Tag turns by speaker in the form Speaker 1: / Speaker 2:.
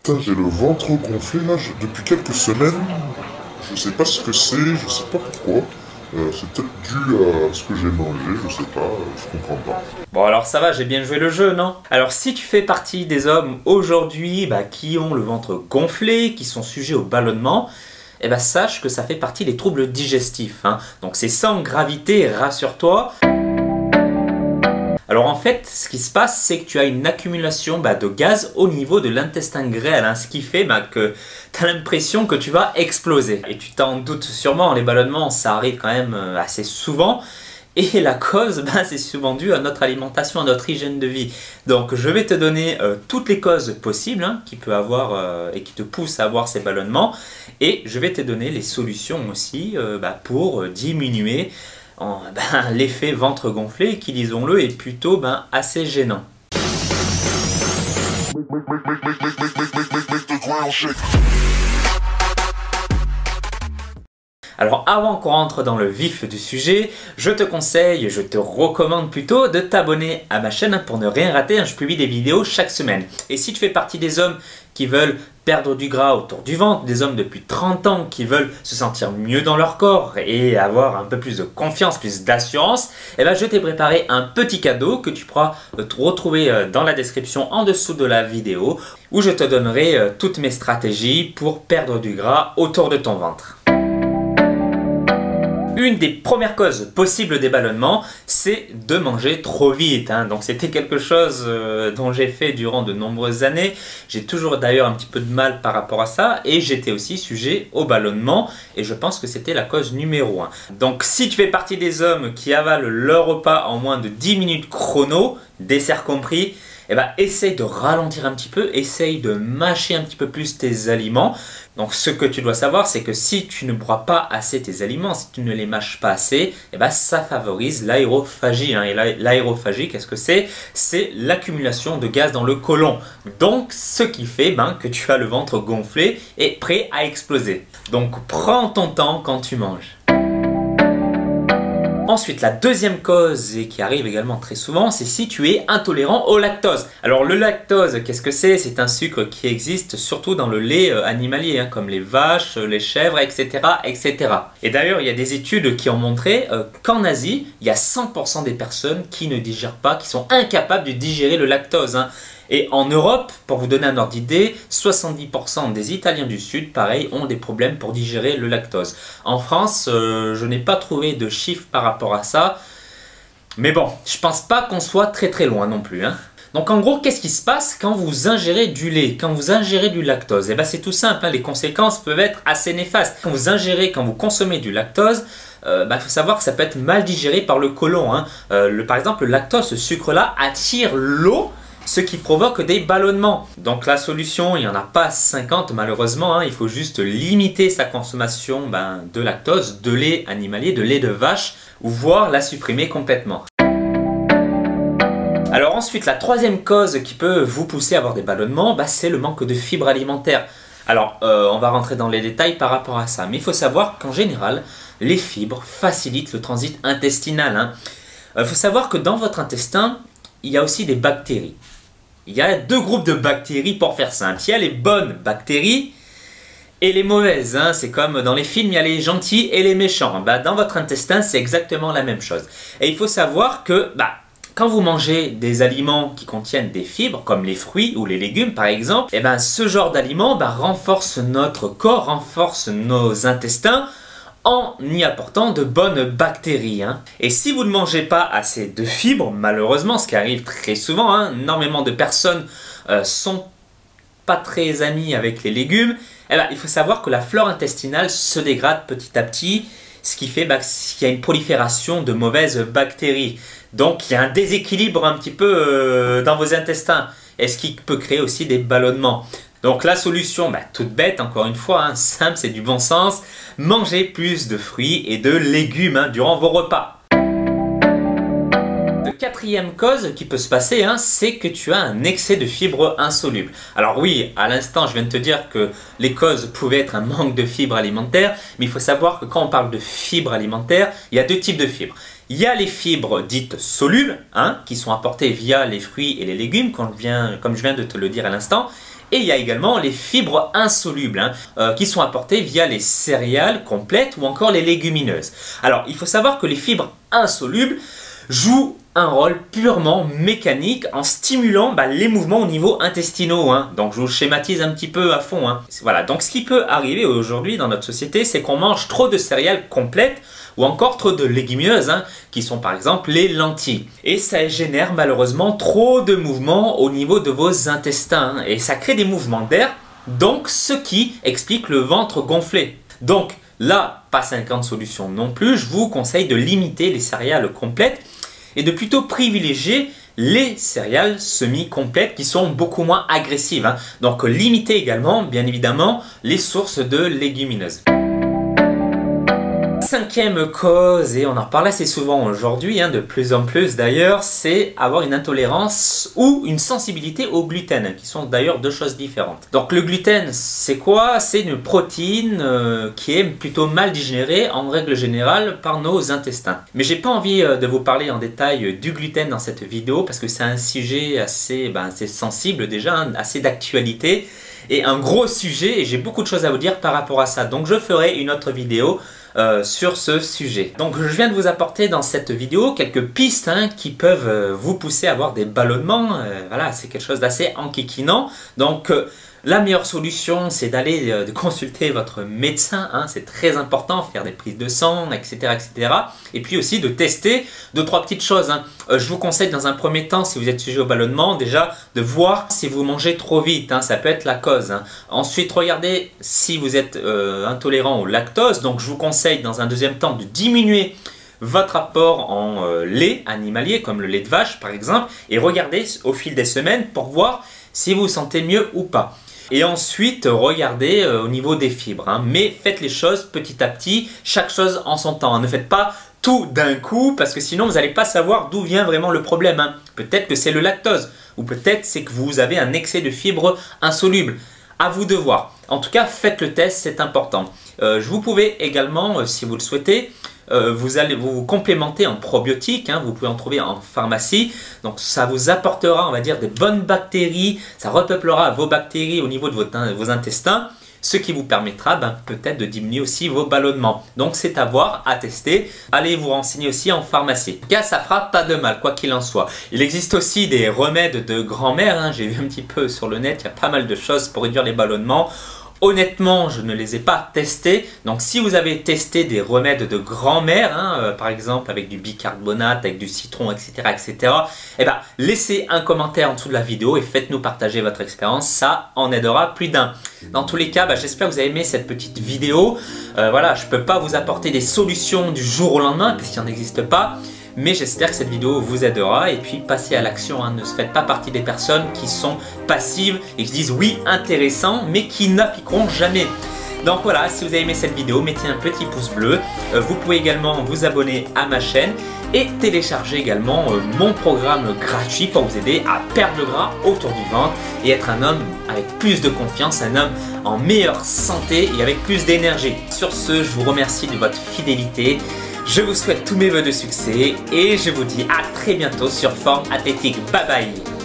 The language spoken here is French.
Speaker 1: Putain, j'ai le ventre gonflé là depuis quelques semaines. Je sais pas ce que c'est, je sais pas pourquoi. C'est peut-être dû à ce que j'ai mangé, je sais pas, je comprends pas.
Speaker 2: Bon alors ça va, j'ai bien joué le jeu, non? Alors si tu fais partie des hommes aujourd'hui qui ont le ventre gonflé, qui sont sujets au ballonnement, eh ben sache que ça fait partie des troubles digestifs. Donc c'est sans gravité, rassure-toi. Alors en fait, ce qui se passe, c'est que tu as une accumulation de gaz au niveau de l'intestin grêle, ce qui fait que tu as l'impression que tu vas exploser. Et tu t'en doutes sûrement, les ballonnements, ça arrive quand même assez souvent. Et la cause, c'est souvent dû à notre alimentation, à notre hygiène de vie. Donc je vais te donner toutes les causes possibles qu'il peut avoir et qui te poussent à avoir ces ballonnements. Et je vais te donner les solutions aussi pour diminuer l'effet ventre gonflé qui, disons-le, est plutôt assez gênant. Alors avant qu'on rentre dans le vif du sujet, je te conseille, je te recommande plutôt de t'abonner à ma chaîne pour ne rien rater. Je publie des vidéos chaque semaine. Et si tu fais partie des hommes qui veulent perdre du gras autour du ventre, des hommes depuis 30 ans qui veulent se sentir mieux dans leur corps et avoir un peu plus de confiance, plus d'assurance, je t'ai préparé un petit cadeau que tu pourras retrouver dans la description en dessous de la vidéo où je te donnerai toutes mes stratégies pour perdre du gras autour de ton ventre. Une des premières causes possibles des ballonnements, c'est de manger trop vite. Donc c'était quelque chose dont j'ai fait durant de nombreuses années. J'ai toujours d'ailleurs un petit peu de mal par rapport à ça et j'étais aussi sujet au ballonnement et je pense que c'était la cause numéro 1. Donc si tu fais partie des hommes qui avalent leur repas en moins de 10 minutes chrono, dessert compris, essaye de ralentir un petit peu, essaye de mâcher un petit peu plus tes aliments. Donc ce que tu dois savoir, c'est que si tu ne broies pas assez tes aliments, si tu ne les mâches pas assez, ça favorise l'aérophagie. Et l'aérophagie, qu'est-ce que c'est? C'est l'accumulation de gaz dans le côlon. Donc ce qui fait que tu as le ventre gonflé et prêt à exploser. Donc prends ton temps quand tu manges. Ensuite, la deuxième cause, et qui arrive également très souvent, c'est si tu es intolérant au lactose. Alors le lactose, qu'est-ce que c'est? C'est un sucre qui existe surtout dans le lait animalier, comme les vaches, les chèvres, etc. etc. Et d'ailleurs, il y a des études qui ont montré qu'en Asie, il y a 100% des personnes qui ne digèrent pas, qui sont incapables de digérer le lactose. Et en Europe, pour vous donner un ordre d'idée, 70% des Italiens du Sud, pareil, ont des problèmes pour digérer le lactose. En France, je n'ai pas trouvé de chiffres par rapport à ça. Mais bon, je pense pas qu'on soit très loin non plus. Donc en gros, qu'est-ce qui se passe quand vous ingérez du lait, quand vous ingérez du lactose? C'est tout simple, les conséquences peuvent être assez néfastes. Quand vous consommez du lactose, faut savoir que ça peut être mal digéré par le côlon. Par exemple, le lactose, ce sucre-là, attire l'eau, ce qui provoque des ballonnements. Donc la solution, il n'y en a pas 50 malheureusement, il faut juste limiter sa consommation de lactose, de lait animalier, de lait de vache, ou voire la supprimer complètement. Alors ensuite, la troisième cause qui peut vous pousser à avoir des ballonnements, c'est le manque de fibres alimentaires. Alors, on va rentrer dans les détails par rapport à ça, mais il faut savoir qu'en général, les fibres facilitent le transit intestinal. Il faut savoir que dans votre intestin, il y a aussi des bactéries. Il y a deux groupes de bactéries pour faire simple. Il y a les bonnes bactéries et les mauvaises. C'est comme dans les films, il y a les gentils et les méchants. Dans votre intestin, c'est exactement la même chose. Et il faut savoir que quand vous mangez des aliments qui contiennent des fibres, comme les fruits ou les légumes par exemple, ce genre d'aliments renforce notre corps, renforce nos intestins, en y apportant de bonnes bactéries. Et si vous ne mangez pas assez de fibres, malheureusement, ce qui arrive très souvent, énormément de personnes sont pas très amies avec les légumes, il faut savoir que la flore intestinale se dégrade petit à petit, ce qui fait qu'il y a une prolifération de mauvaises bactéries. Donc il y a un déséquilibre un petit peu dans vos intestins, et ce qui peut créer aussi des ballonnements. Donc la solution, toute bête, encore une fois, simple, c'est du bon sens, mangez plus de fruits et de légumes durant vos repas. La quatrième cause qui peut se passer, c'est que tu as un excès de fibres insolubles. Alors oui, à l'instant, je viens de te dire que les causes pouvaient être un manque de fibres alimentaires, mais il faut savoir que quand on parle de fibres alimentaires, il y a deux types de fibres. Il y a les fibres dites solubles, qui sont apportées via les fruits et les légumes, comme je viens de te le dire à l'instant. Et il y a également les fibres insolubles qui sont apportées via les céréales complètes ou encore les légumineuses. Alors il faut savoir que les fibres insolubles jouent un rôle purement mécanique en stimulant les mouvements au niveau intestinaux. Donc je vous schématise un petit peu à fond. Voilà, donc ce qui peut arriver aujourd'hui dans notre société, c'est qu'on mange trop de céréales complètes ou encore trop de légumineuses, qui sont par exemple les lentilles. Et ça génère malheureusement trop de mouvements au niveau de vos intestins. Et ça crée des mouvements d'air, donc ce qui explique le ventre gonflé. Donc là, pas 50 solutions non plus, je vous conseille de limiter les céréales complètes et de plutôt privilégier les céréales semi-complètes qui sont beaucoup moins agressives. Donc limiter également, bien évidemment, les sources de légumineuses. Cinquième cause, et on en reparle assez souvent aujourd'hui, de plus en plus d'ailleurs, c'est avoir une intolérance ou une sensibilité au gluten, qui sont d'ailleurs deux choses différentes. Donc le gluten, c'est quoi? C'est une protéine qui est plutôt mal digérée en règle générale par nos intestins. Mais j'ai pas envie de vous parler en détail du gluten dans cette vidéo parce que c'est un sujet assez sensible déjà, assez d'actualité et un gros sujet, et j'ai beaucoup de choses à vous dire par rapport à ça. Donc je ferai une autre vidéo sur ce sujet. Donc je viens de vous apporter dans cette vidéo quelques pistes qui peuvent vous pousser à avoir des ballonnements. Voilà, c'est quelque chose d'assez enquiquinant. Donc la meilleure solution, c'est d'aller consulter votre médecin, c'est très important, faire des prises de sang, etc., etc. Et puis aussi de tester 2-3 petites choses. Je vous conseille dans un premier temps, si vous êtes sujet au ballonnement, déjà de voir si vous mangez trop vite, ça peut être la cause. Ensuite, regardez si vous êtes intolérant au lactose, donc je vous conseille dans un deuxième temps de diminuer votre apport en lait animalier, comme le lait de vache par exemple, et regardez au fil des semaines pour voir si vous vous sentez mieux ou pas. Et ensuite, regardez au niveau des fibres. Mais faites les choses petit à petit, chaque chose en son temps. Ne faites pas tout d'un coup parce que sinon vous n'allez pas savoir d'où vient vraiment le problème. Peut-être que c'est le lactose ou peut-être c'est que vous avez un excès de fibres insolubles. À vous de voir. En tout cas, faites le test, c'est important. Vous pouvez également, si vous le souhaitez, vous allez vous complémenter en probiotiques, vous pouvez en trouver en pharmacie, donc ça vous apportera, on va dire, des bonnes bactéries, ça repeuplera vos bactéries au niveau de vos intestins, ce qui vous permettra peut-être de diminuer aussi vos ballonnements. Donc c'est à voir, à tester, allez vous renseigner aussi en pharmacie. En tout cas, ça fera pas de mal, quoi qu'il en soit. Il existe aussi des remèdes de grand-mère, j'ai vu un petit peu sur le net, il y a pas mal de choses pour réduire les ballonnements. Honnêtement, je ne les ai pas testés. Donc si vous avez testé des remèdes de grand-mère, par exemple avec du bicarbonate, avec du citron, etc., etc., laissez un commentaire en dessous de la vidéo et faites-nous partager votre expérience. Ça en aidera plus d'un. Dans tous les cas, j'espère que vous avez aimé cette petite vidéo. Voilà, je ne peux pas vous apporter des solutions du jour au lendemain parce qu'il n'en existe pas. Mais j'espère que cette vidéo vous aidera et puis passez à l'action. Ne faites pas partie des personnes qui sont passives et qui disent oui intéressant mais qui n'appliqueront jamais. Donc voilà, si vous avez aimé cette vidéo, mettez un petit pouce bleu. Vous pouvez également vous abonner à ma chaîne et télécharger également mon programme gratuit pour vous aider à perdre le gras autour du ventre et être un homme avec plus de confiance, un homme en meilleure santé et avec plus d'énergie. Sur ce, je vous remercie de votre fidélité. Je vous souhaite tous mes vœux de succès et je vous dis à très bientôt sur Forme Athlétique. Bye bye.